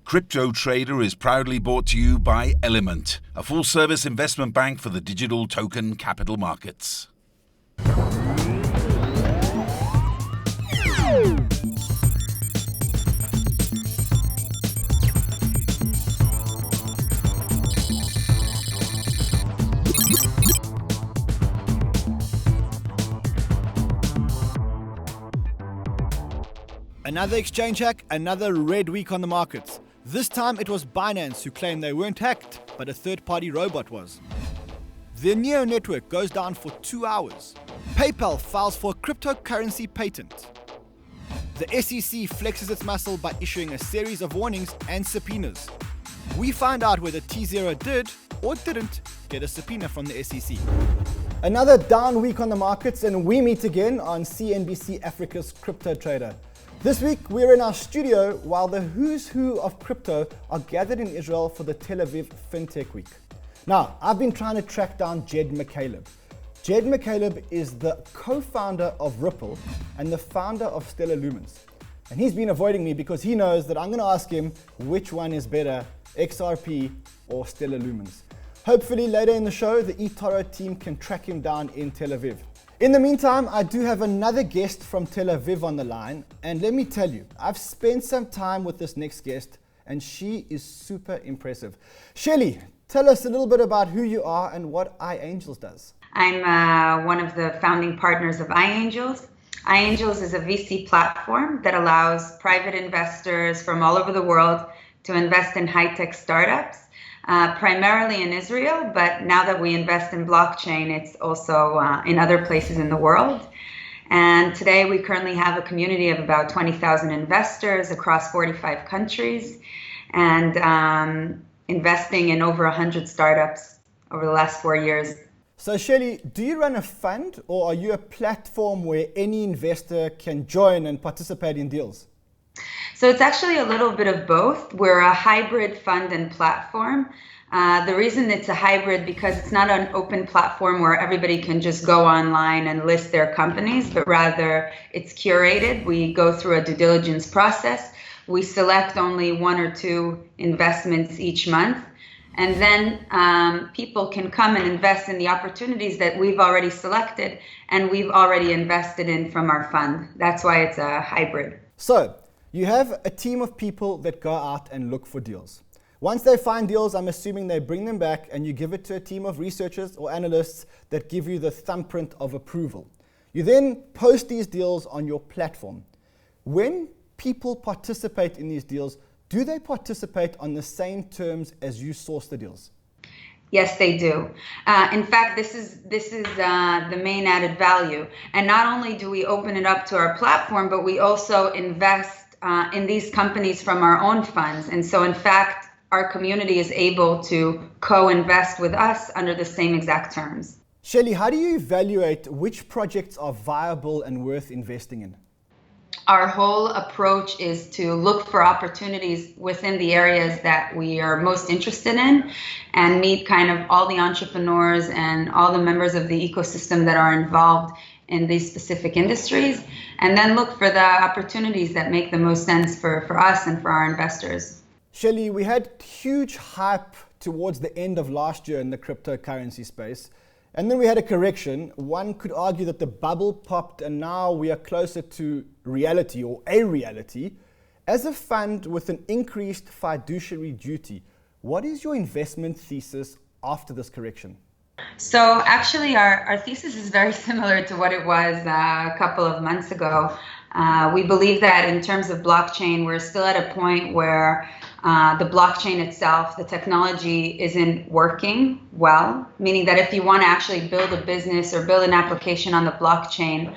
Cryptotrader is proudly brought to you by Element, a full-service investment bank for the digital token capital markets. Another exchange hack, another red week on the markets. This time it was Binance who claimed they weren't hacked, but a third-party robot was. The Neu-Ner network goes down for 2 hours. PayPal files for a cryptocurrency patent. The SEC flexes its muscle by issuing a series of warnings and subpoenas. We find out whether T0 did or didn't get a subpoena from the SEC. Another down week on the markets, and we meet again on CNBC Africa's Cryptotrader. This week, we're in our studio while the who's who of crypto are gathered in Israel for the Tel Aviv FinTech Week. Now, I've been trying to track down Jed McCaleb. Jed McCaleb is the co-founder of Ripple and the founder of Stellar Lumens. And he's been avoiding me because he knows that I'm going to ask him which one is better, XRP or Stellar Lumens. Hopefully later in the show, the eToro team can track him down in Tel Aviv. In the meantime, I do have another guest from Tel Aviv on the line, and let me tell you, I've spent some time with this next guest, and she is super impressive. Shelly, tell us a little bit about who you are and what iAngels does. I'm one of the founding partners of iAngels. iAngels is a VC platform that allows private investors from all over the world to invest in high-tech startups. Primarily in Israel, but now that we invest in blockchain, it's also in other places in the world. And today we currently have a community of about 20,000 investors across 45 countries and investing in over 100 startups over the last 4 years. So Shelly, do you run a fund or are you a platform where any investor can join and participate in deals? So it's actually a little bit of both. We're a hybrid fund and platform. The reason it's a hybrid because it's not an open platform where everybody can just go online and list their companies, but rather it's curated. We go through a due diligence process. We select only 1 or 2 investments each month. And then people can come and invest in the opportunities that we've already selected and we've already invested in from our fund. That's why it's a hybrid. So, you have a team of people that go out and look for deals. Once they find deals, I'm assuming they bring them back and you give it to a team of researchers or analysts that give you the thumbprint of approval. You then post these deals on your platform. When people participate in these deals, do they participate on the same terms as you source the deals? Yes, they do. In fact, this is the main added value. And not only do we open it up to our platform, but we also invest in these companies from our own funds. And so, in fact, our community is able to co-invest with us under the same exact terms. Shelly, how do you evaluate which projects are viable and worth investing in? Our whole approach is to look for opportunities within the areas that we are most interested in and meet kind of all the entrepreneurs and all the members of the ecosystem that are involved in these specific industries, and then look for the opportunities that make the most sense for us and for our investors. Shelly, we had huge hype towards the end of last year in the cryptocurrency space, and then we had a correction. One could argue that the bubble popped and now we are closer to reality or a reality. As a fund with an increased fiduciary duty, what is your investment thesis after this correction? So actually our thesis is very similar to what it was a couple of months ago. We believe that in terms of blockchain, we're still at a point where the blockchain itself, the technology isn't working well, meaning that if you want to actually build a business or build an application on the blockchain,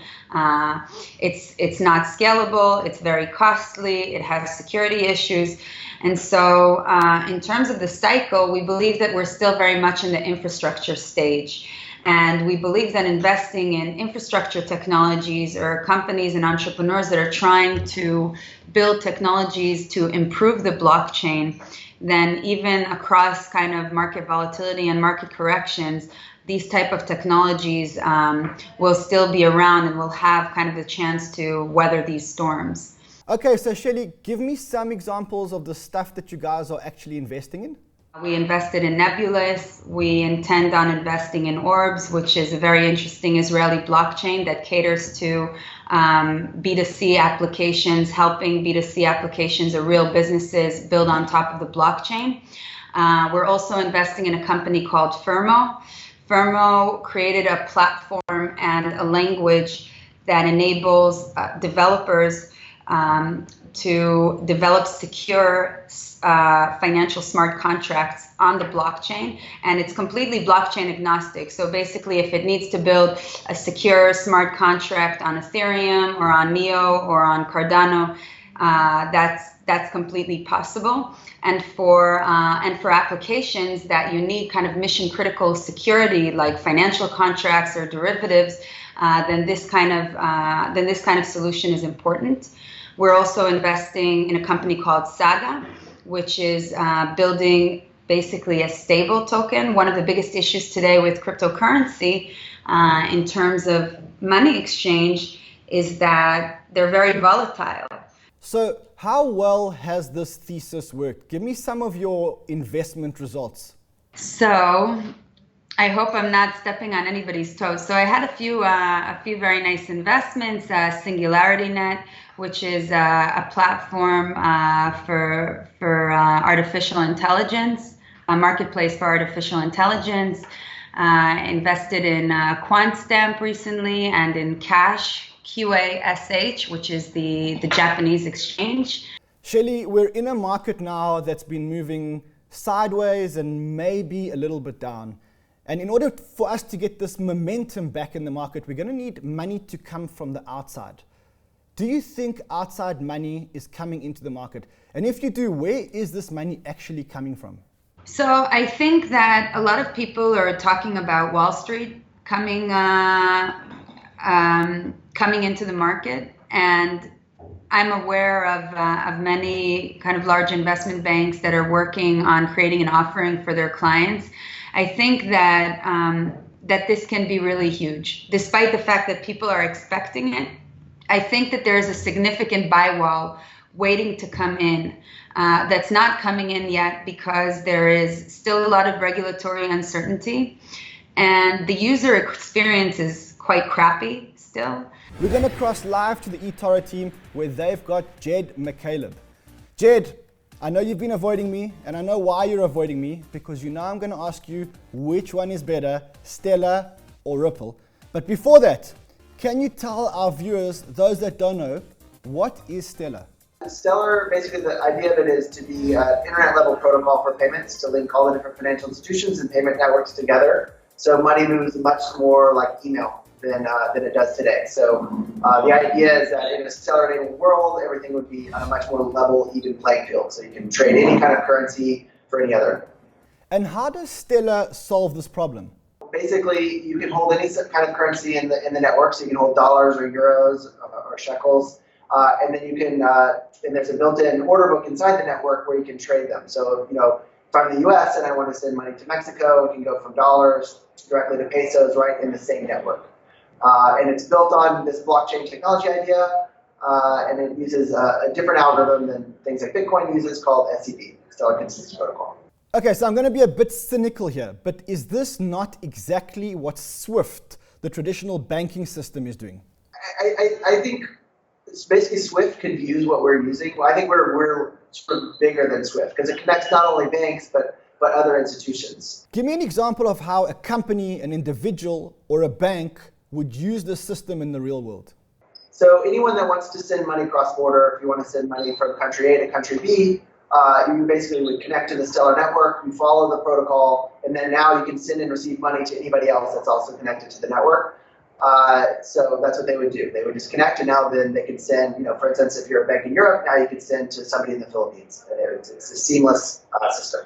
it's not scalable, it's very costly, it has security issues. And so in terms of the cycle, we believe that we're still very much in the infrastructure stage. And we believe that investing in infrastructure technologies or companies and entrepreneurs that are trying to build technologies to improve the blockchain, then even across kind of market volatility and market corrections, these type of technologies will still be around and will have kind of the chance to weather these storms. Okay, so Shelly, give me some examples of the stuff that you guys are actually investing in. We invested in Nebulous. We intend on investing in Orbs, which is a very interesting Israeli blockchain that caters to B2C applications, helping B2C applications or real businesses build on top of the blockchain. We're also investing in a company called Firmo. Firmo created a platform and a language that enables developers to develop secure financial smart contracts on the blockchain, and it's completely blockchain agnostic. So basically, if it needs to build a secure smart contract on Ethereum or on Neo or on Cardano, that's completely possible. And for applications that you need kind of mission critical security, like financial contracts or derivatives, then this kind of solution is important. We're also investing in a company called Saga, which is building basically a stable token. One of the biggest issues today with cryptocurrency in terms of money exchange is that they're very volatile. So how well has this thesis worked? Give me some of your investment results. So I hope I'm not stepping on anybody's toes. So I had a few very nice investments. SingularityNet, which is a platform for artificial intelligence, a marketplace for artificial intelligence. Invested in QuantStamp recently and in Cash, QASH, which is the Japanese exchange. Shelly, we're in a market now that's been moving sideways and maybe a little bit down. And in order for us to get this momentum back in the market, we're going to need money to come from the outside. Do you think outside money is coming into the market? And if you do, where is this money actually coming from? So I think that a lot of people are talking about Wall Street coming into the market, and I'm aware of many kind of large investment banks that are working on creating an offering for their clients. I think that that this can be really huge, despite the fact that people are expecting it. I think that there's a significant buy wall waiting to come in that's not coming in yet because there is still a lot of regulatory uncertainty, and the user experience is quite crappy still. We're going to cross live to the eToro team where they've got Jed McCaleb. Jed, I know you've been avoiding me, and I know why you're avoiding me, because you know I'm going to ask you which one is better, Stellar or Ripple. But before that, can you tell our viewers, those that don't know, what is Stellar? Stellar, basically the idea of it is to be an internet-level protocol for payments to link all the different financial institutions and payment networks together. So money moves much more like email than it does today. So the idea is that in a Stellar-enabled world, everything would be on a much more level, even playing field. So you can trade any kind of currency for any other. And how does Stellar solve this problem? Basically, you can hold any kind of currency in the network. So you can hold dollars or euros or shekels. And then you can, and there's a built-in order book inside the network where you can trade them. So, you know, if I'm in the US and I want to send money to Mexico, I can go from dollars directly to pesos right in the same network. And it's built on this blockchain technology idea, and it uses a different algorithm than things like Bitcoin uses called SCP, Stellar Consensus Protocol. Okay, so I'm going to be a bit cynical here, but is this not exactly what SWIFT, the traditional banking system, is doing? I think it's basically SWIFT could use what we're using. Well, I think we're sort of bigger than SWIFT because it connects not only banks but other institutions. Give me an example of how a company, an individual, or a bank would use this system in the real world. So anyone that wants to send money cross-border, if you want to send money from country A to country B, you basically would connect to the Stellar network, you follow the protocol, and then now you can send and receive money to anybody else that's also connected to the network. So that's what they would do. They would just connect, and now then they can send, you know, for instance, if you're a bank in Europe, now you can send to somebody in the Philippines. It's a seamless system.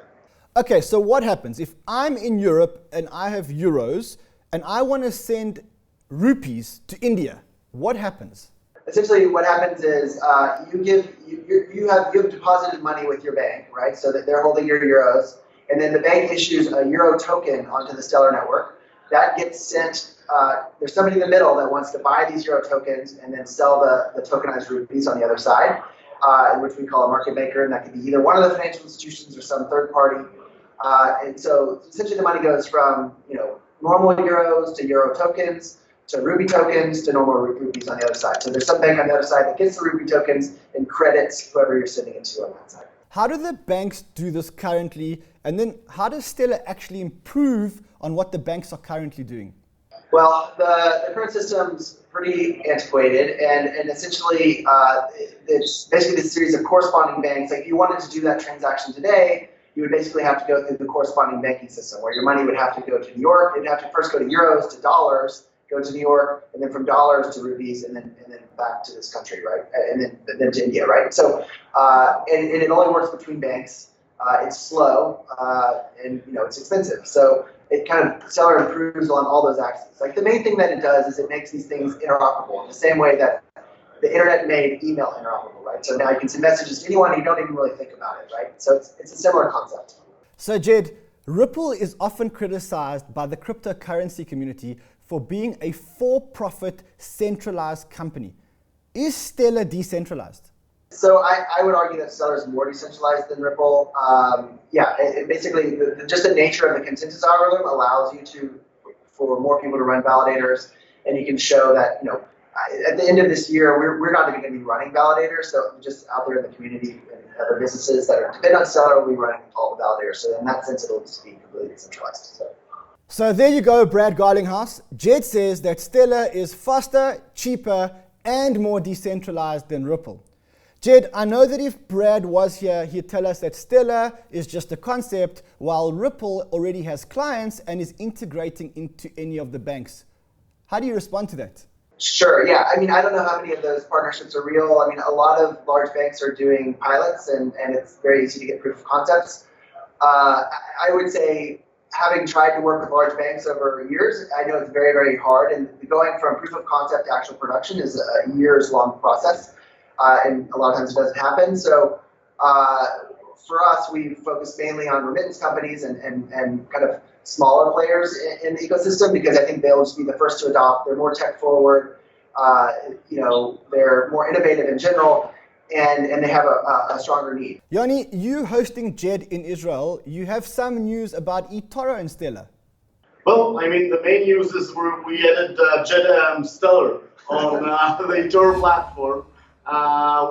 Okay, so what happens if I'm in Europe and I have euros and I want to send rupees to India? What happens? Essentially, what happens is you have deposited money with your bank, right? So that they're holding your euros, and then the bank issues a euro token onto the Stellar network. That gets sent. There's somebody in the middle that wants to buy these euro tokens and then sell the tokenized rupees on the other side. which we call a market maker, and that could be either one of the financial institutions or some third party. And so essentially the money goes from normal euros to euro tokens to Ruby tokens to normal rupees on the other side. So there's some bank on the other side that gets the Ruby tokens and credits whoever you're sending it to on that side. How do the banks do this currently? And then how does Stellar actually improve on what the banks are currently doing? Well, the current system's pretty antiquated, and essentially it's basically this series of corresponding banks. Like if you wanted to do that transaction today, you would basically have to go through the corresponding banking system where your money would have to go to New York. It'd have to first go to euros to dollars, go to New York, and then from dollars to rupees, and then back to this country, right? And then to India, right? So and it only works between banks. It's slow, and it's expensive. So it kind of Stellar improves on all those axes. Like the main thing that it does is it makes these things interoperable in the same way that the internet made email interoperable, right? So now you can send messages to anyone and you don't even really think about it, right? So it's a similar concept. So Jed, Ripple is often criticized by the cryptocurrency community for being a for-profit centralized company. Is Stellar decentralized? So I would argue that Stellar is more decentralized than Ripple. Basically, just the nature of the consensus algorithm allows you for more people to run validators, and you can show that, at the end of this year, we're not even going to be running validators. So just out there in the community and other businesses that are dependent on Stellar will be running all the validators. So in that sense, it'll just be completely decentralized. So there you go, Brad Garlinghouse. Jed says that Stellar is faster, cheaper, and more decentralized than Ripple. Jed, I know that if Brad was here, he'd tell us that Stellar is just a concept, while Ripple already has clients and is integrating into any of the banks. How do you respond to that? Sure, yeah. I mean, I don't know how many of those partnerships are real. I mean, a lot of large banks are doing pilots, and it's very easy to get proof of concepts. I would say, having tried to work with large banks over years, I know it's very, very hard, and going from proof of concept to actual production is a years-long process. And a lot of times it doesn't happen. So for us, we focus mainly on remittance companies and kind of smaller players in the ecosystem, because I think they'll just be the first to adopt. They're more tech forward. They're more innovative in general, and they have a stronger need. Yoni, you hosting Jed in Israel, you have some news about eToro and Stellar. Well, I mean, the main news is we added Jed Stellar on the eToro platform.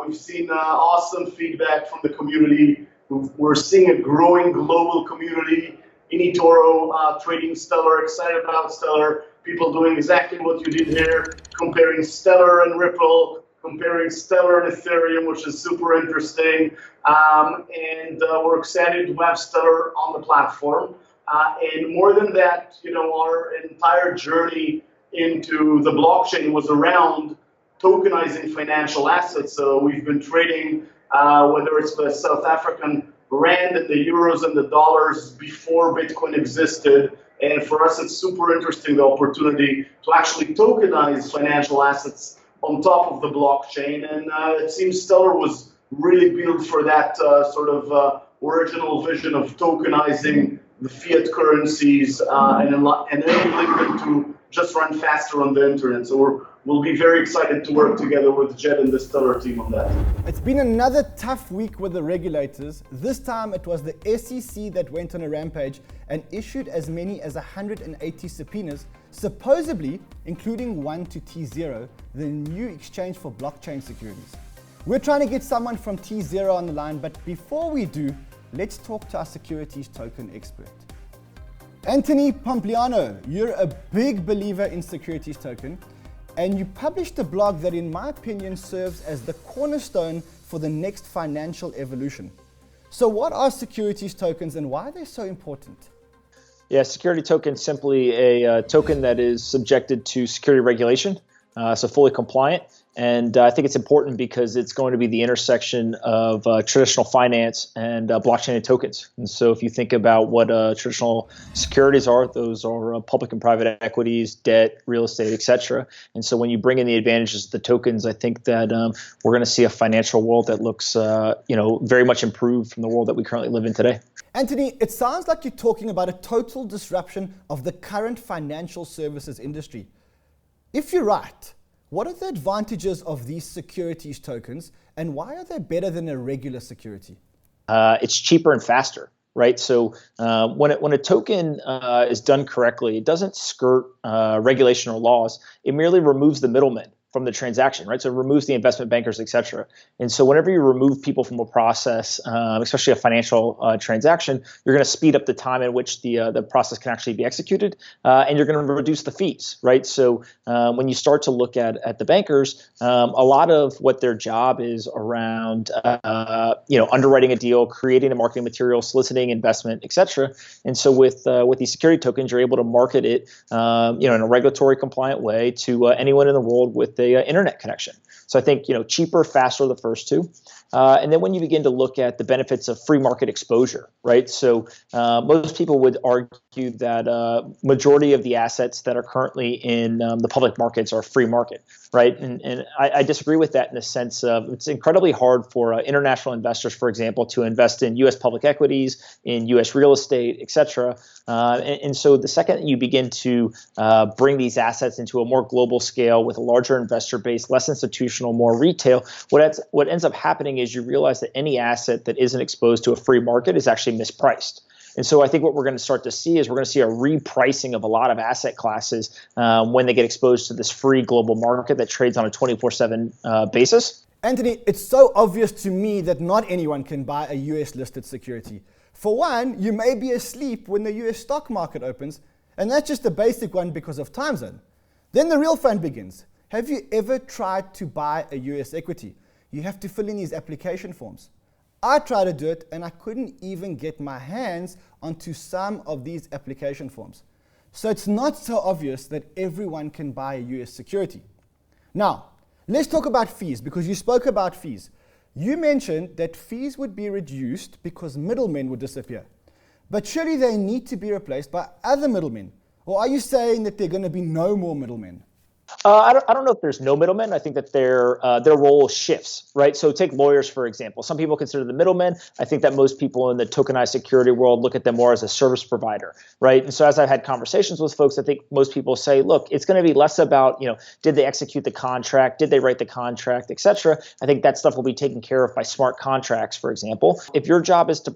We've seen awesome feedback from the community. We're seeing a growing global community in eToro, trading Stellar, excited about Stellar, people doing exactly what you did here, comparing Stellar and Ripple, comparing Stellar and Ethereum, which is super interesting. And we're excited to have Stellar on the platform. And more than that, our entire journey into the blockchain was around tokenizing financial assets. So we've been trading, whether it's the South African rand and the euros and the dollars before Bitcoin existed. And for us, it's super interesting, the opportunity to actually tokenize financial assets on top of the blockchain. And it seems Stellar was really built for that sort of original vision of tokenizing the fiat currencies and enabling them to just run faster on the internet. So we'll be very excited to work together with Jed and the Stellar team on that. It's been another tough week with the regulators. This time it was the SEC that went on a rampage and issued as many as 180 subpoenas, supposedly including one to T0, the new exchange for blockchain securities. We're trying to get someone from T0 on the line, but before we do, let's talk to our securities token expert. Anthony Pompliano, you're a big believer in securities token, and you published a blog that, in my opinion, serves as the cornerstone for the next financial evolution. So what are securities tokens and why are they so important? Yeah, security token is simply a token that is subjected to security regulation, so fully compliant. And I think it's important because it's going to be the intersection of traditional finance and blockchain and tokens. And so if you think about what traditional securities are, those are public and private equities, debt, real estate, etc. And so when you bring in the advantages of the tokens, I think that we're going to see a financial world that looks very much improved from the world that we currently live in today. Anthony, it sounds like you're talking about a total disruption of the current financial services industry. If you're right, What are the advantages of these securities tokens, and why are they better than a regular security? It's cheaper and faster, right? So when a token is done correctly, it doesn't skirt regulation or laws. It merely removes the middlemen from the transaction, right? So it removes the investment bankers, et cetera. And so whenever you remove people from a process, especially a financial transaction, you're going to speed up the time in which the process can actually be executed, and you're going to reduce the fees, right? So when you start to look at the bankers, a lot of what their job is around, underwriting a deal, creating the marketing material, soliciting investment, et cetera. And so with these security tokens, you're able to market it, in a regulatory compliant way to anyone in the world with the internet connection. So I think, cheaper, faster, the first two. And then when you begin to look at the benefits of free market exposure, right? So most people would argue that majority of the assets that are currently in the public markets are free market, right? And I disagree with that in the sense of it's incredibly hard for international investors, for example, to invest in U.S. public equities, in U.S. real estate, et cetera. And so the second that you begin to bring these assets into a more global scale with a larger investor base, less institutional, more retail, what ends up happening is you realize that any asset that isn't exposed to a free market is actually mispriced. And so I think what we're going to start to see is we're going to see a repricing of a lot of asset classes when they get exposed to this free global market that trades on a 24/7 basis. Anthony, it's so obvious to me that not anyone can buy a US listed security. For one, you may be asleep when the US stock market opens, and that's just a basic one because of time zone. Then the real fun begins. Have you ever tried to buy a US equity? You have to fill in these application forms. I tried to do it and I couldn't even get my hands onto some of these application forms. So it's not so obvious that everyone can buy a US security. Now, let's talk about fees, because you spoke about fees. You mentioned that fees would be reduced because middlemen would disappear. But surely they need to be replaced by other middlemen. Or are you saying that there are going to be no more middlemen? I don't know if there's no middlemen. I think that their role shifts, right? So take lawyers, for example. Some people consider the middlemen. I think that most people in the tokenized security world look at them more as a service provider, right? And so as I've had conversations with folks, I think most people say, look, it's going to be less about, did they execute the contract? Did they write the contract, et cetera? I think that stuff will be taken care of by smart contracts, for example. If your job is to,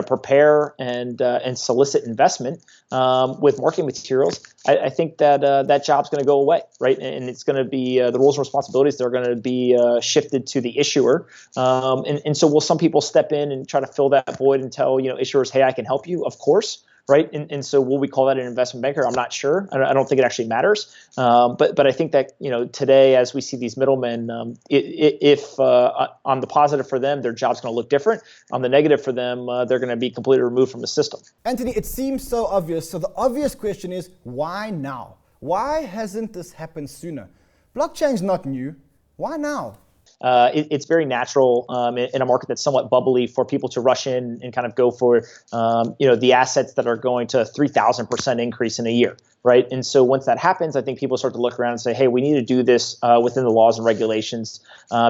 prepare and solicit investment with marketing materials, I think that that job's going to go away, right? And it's going to be the roles and responsibilities that are going to be shifted to the issuer. And so will some people step in and try to fill that void and tell issuers, hey, I can help you? Of course. Right. And so will we call that an investment banker? I'm not sure. I don't think it actually matters. But I think that, today, as we see these middlemen, if on the positive for them, their job's going to look different. On the negative for them, they're going to be completely removed from the system. Anthony, it seems so obvious. So the obvious question is, why now? Why hasn't this happened sooner? Blockchain's not new. Why now? It's very natural in a market that's somewhat bubbly for people to rush in and kind of go for, the assets that are going to 3,000% increase in a year. Right. And so once that happens, I think people start to look around and say, hey, we need to do this within the laws and regulations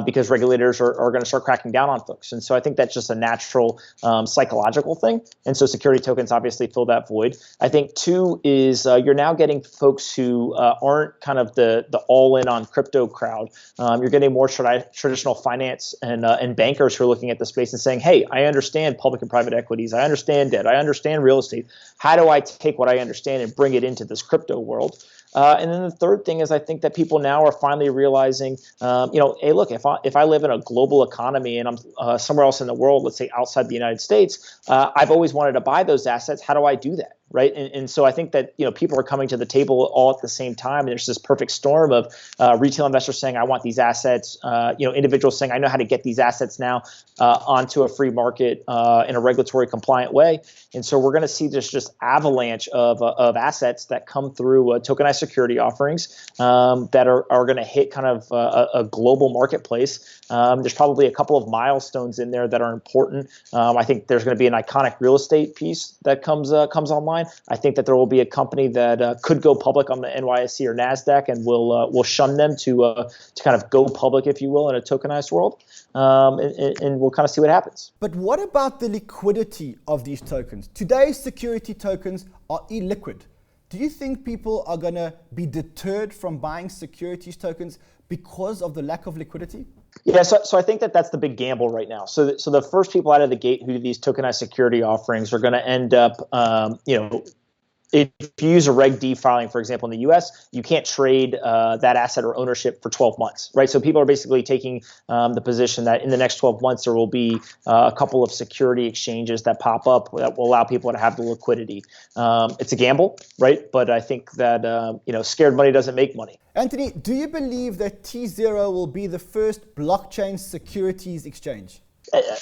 because regulators are going to start cracking down on folks. And so I think that's just a natural psychological thing. And so security tokens obviously fill that void. I think two is you're now getting folks who aren't kind of the all in on crypto crowd. You're getting more traditional finance and bankers who are looking at the space and saying, hey, I understand public and private equities. I understand debt. I understand real estate. How do I take what I understand and bring it into this crypto world? And then the third thing is I think that people now are finally realizing, hey, look, if I live in a global economy and I'm somewhere else in the world, let's say outside the United States, I've always wanted to buy those assets. How do I do that? Right. And so I think that, people are coming to the table all at the same time. And there's this perfect storm of retail investors saying, I want these assets, individuals saying, I know how to get these assets now onto a free market in a regulatory compliant way. And so we're going to see this just avalanche of assets that come through tokenized security offerings that are going to hit kind of a global marketplace. There's probably a couple of milestones in there that are important. I think there's going to be an iconic real estate piece that comes online. I think that there will be a company that could go public on the NYSE or NASDAQ, and we'll shun them to kind of go public, if you will, in a tokenized world. And we'll kind of see what happens. But what about the liquidity of these tokens? Today's security tokens are illiquid. Do you think people are going to be deterred from buying securities tokens because of the lack of liquidity? Yeah, so I think that's the big gamble right now. So the first people out of the gate who do these tokenized security offerings are going to end up, if you use a Reg D filing, for example, in the U.S., you can't trade that asset or ownership for 12 months, right? So people are basically taking the position that in the next 12 months, there will be a couple of security exchanges that pop up that will allow people to have the liquidity. It's a gamble, right? But I think that, scared money doesn't make money. Anthony, do you believe that T0 will be the first blockchain securities exchange?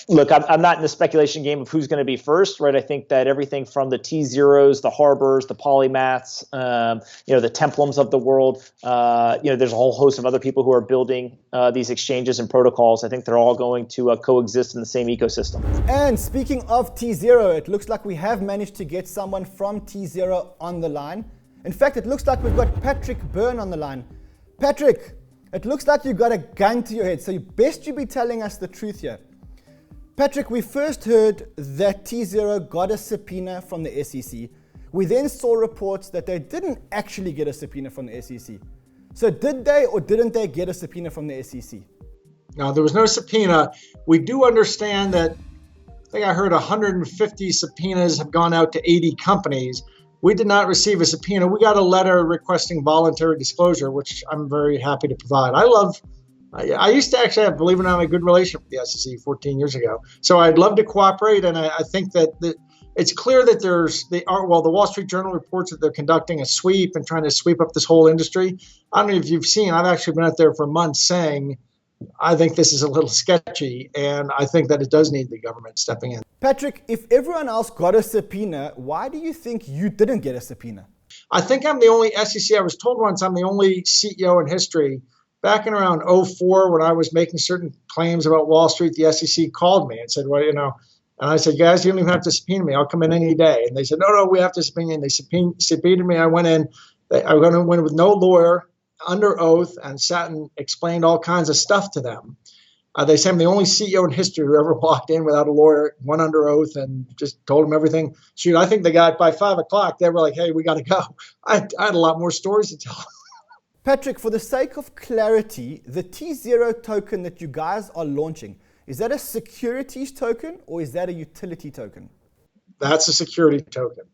Look, I'm not in the speculation game of who's going to be first, right? I think that everything from the T0s, the Harbors, the Polymaths, the Templums of the world, there's a whole host of other people who are building these exchanges and protocols. I think they're all going to coexist in the same ecosystem. And speaking of T0, it looks like we have managed to get someone from T0 on the line. In fact, it looks like we've got Patrick Byrne on the line. Patrick, it looks like you've got a gun to your head, so best you be telling us the truth here. Patrick, we first heard that T0 got a subpoena from the SEC. We then saw reports that they didn't actually get a subpoena from the SEC. So did they or didn't they get a subpoena from the SEC? No, there was no subpoena. We do understand that, I think I heard 150 subpoenas have gone out to 80 companies. We did not receive a subpoena. We got a letter requesting voluntary disclosure, which I'm very happy to provide. I used to actually have, believe it or not, a good relationship with the SEC 14 years ago. So I'd love to cooperate, and I think that it's clear that the Wall Street Journal reports that they're conducting a sweep and trying to sweep up this whole industry. I don't know if you've seen, I've actually been out there for months saying, I think this is a little sketchy, and I think that it does need the government stepping in. Patrick, if everyone else got a subpoena, why do you think you didn't get a subpoena? I think I'm the only SEC, I was told once I'm the only CEO in history. Back in around 2004, when I was making certain claims about Wall Street, the SEC called me and said, and I said, guys, you don't even have to subpoena me. I'll come in any day. And they said, no, we have to subpoena you. And they subpoenaed me. I went in. I went in with no lawyer, under oath, and sat and explained all kinds of stuff to them. They say I'm the only CEO in history who ever walked in without a lawyer, went under oath, and just told them everything. Shoot, I think they got by 5 o'clock. They were like, hey, we got to go. I had a lot more stories to tell. Patrick, for the sake of clarity, the T0 token that you guys are launching, is that a securities token or is that a utility token? That's a security token.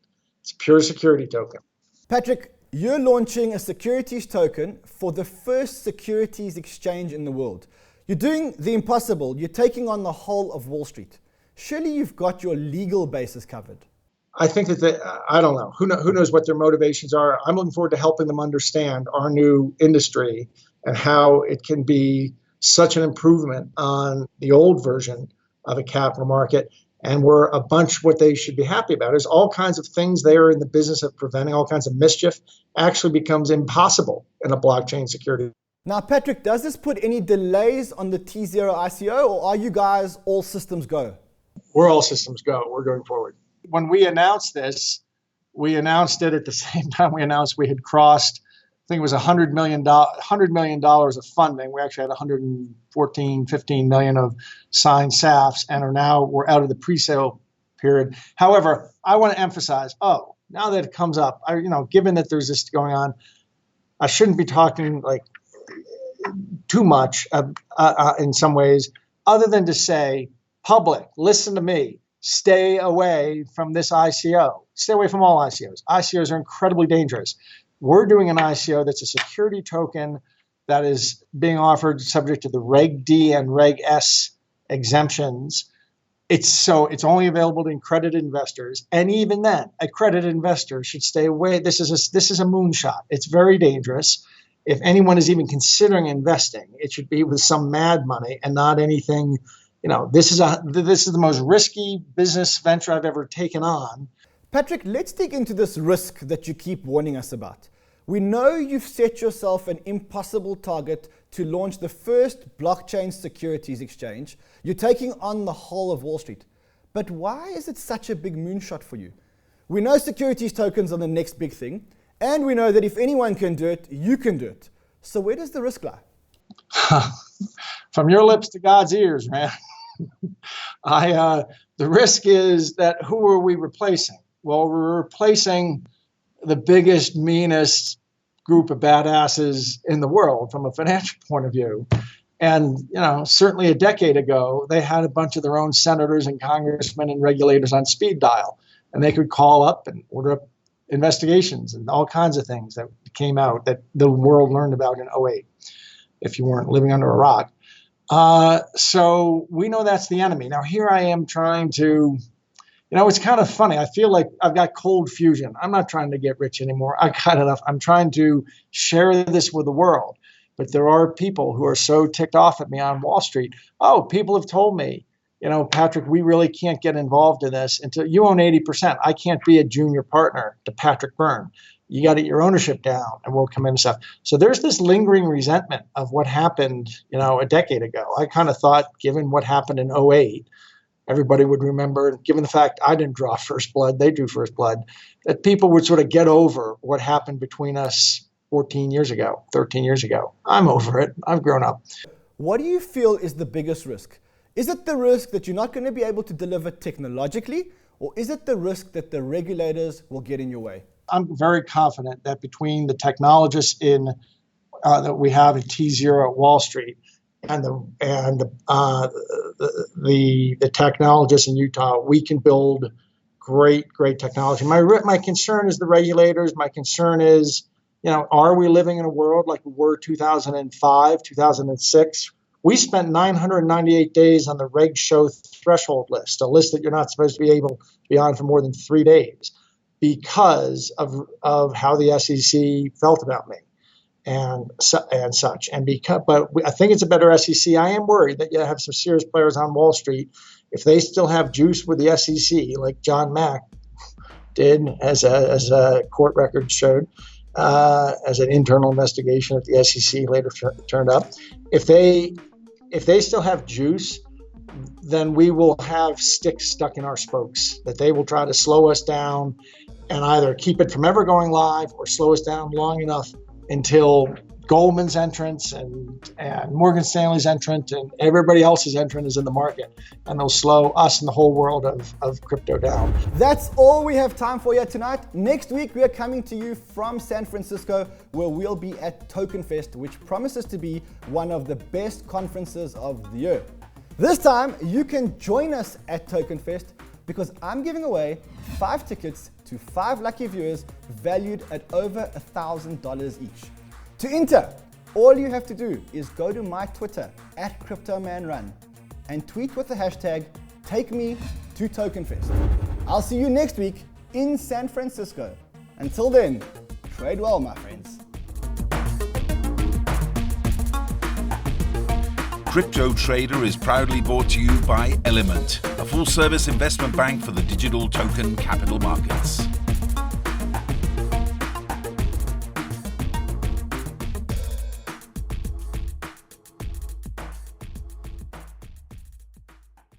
It's a pure security token. Patrick, you're launching a securities token for the first securities exchange in the world. You're doing the impossible. You're taking on the whole of Wall Street. Surely you've got your legal basis covered. I think that I don't know. Who knows what their motivations are? I'm looking forward to helping them understand our new industry and how it can be such an improvement on the old version of a capital market. And what they should be happy about is all kinds of things they are in the business of preventing, all kinds of mischief actually becomes impossible in a blockchain security. Now, Patrick, does this put any delays on the T0 ICO, or are you guys all systems go? We're all systems go. We're going forward. When we announced this, we announced it at the same time we announced we had crossed, I think it was $100 million of funding. We actually had 15 million of signed SAFs, and we're out of the pre-sale period. However, I want to emphasize, now that it comes up, given that there's this going on, I shouldn't be talking like too much in some ways, other than to say, public, listen to me. Stay away from this ICO. Stay away from all ICOs. ICOs are incredibly dangerous. We're doing an ICO that's a security token that is being offered subject to the Reg D and Reg S exemptions. It's only available to accredited investors, and even then, accredited investors should stay away. This is a moonshot. It's very dangerous. If anyone is even considering investing, it should be with some mad money and not anything. This is the most risky business venture I've ever taken on. Patrick, let's dig into this risk that you keep warning us about. We know you've set yourself an impossible target to launch the first blockchain securities exchange. You're taking on the whole of Wall Street. But why is it such a big moonshot for you? We know securities tokens are the next big thing, and we know that if anyone can do it, you can do it. So where does the risk lie? From your lips to God's ears, man. The risk is that who are we replacing? Well, we're replacing the biggest, meanest group of badasses in the world from a financial point of view. And, certainly a decade ago, they had a bunch of their own senators and congressmen and regulators on speed dial. And they could call up and order up investigations and all kinds of things that came out that the world learned about in 2008, if you weren't living under a rock. So we know that's the enemy. Now, here I am trying to, it's kind of funny. I feel like I've got cold fusion. I'm not trying to get rich anymore. I got enough. I'm trying to share this with the world. But there are people who are so ticked off at me on Wall Street. Oh, people have told me, Patrick, we really can't get involved in this until you own 80%. I can't be a junior partner to Patrick Byrne. You got to get your ownership down and we'll come in and stuff. So there's this lingering resentment of what happened, a decade ago. I kind of thought, given what happened in 2008, everybody would remember, given the fact I didn't draw first blood, they drew first blood, that people would sort of get over what happened between us 14 years ago, 13 years ago. I'm over it. I've grown up. What do you feel is the biggest risk? Is it the risk that you're not going to be able to deliver technologically, or is it the risk that the regulators will get in your way? I'm very confident that between the technologists that we have in T0 at Wall Street and the technologists in Utah, we can build great technology. My concern is the regulators. My concern is, are we living in a world like we were 2005, 2006? We spent 998 days on the reg show threshold list, a list that you're not supposed to be able to be on for more than 3 days, because of how the SEC felt about me and such. But I think it's a better SEC. I am worried that you have some serious players on Wall Street. If they still have juice with the SEC, like John Mack did, as a court record showed, as an internal investigation at the SEC later turned up. If they still have juice, then we will have sticks stuck in our spokes, that they will try to slow us down and either keep it from ever going live or slow us down long enough until Goldman's entrance and Morgan Stanley's entrant and everybody else's entrant is in the market, and they'll slow us and the whole world of crypto down. That's all we have time for here tonight. Next week, we are coming to you from San Francisco, where we'll be at Token Fest, which promises to be one of the best conferences of the year. This time, you can join us at Token Fest because I'm giving away 5 tickets to 5 lucky viewers valued at over $1,000 each. To enter, all you have to do is go to my Twitter @CryptoManRun and tweet with the hashtag #TakeMeToTokenFest. I'll see you next week in San Francisco. Until then, trade well, my friends. Cryptotrader is proudly brought to you by Element, a full-service investment bank for the digital token capital markets.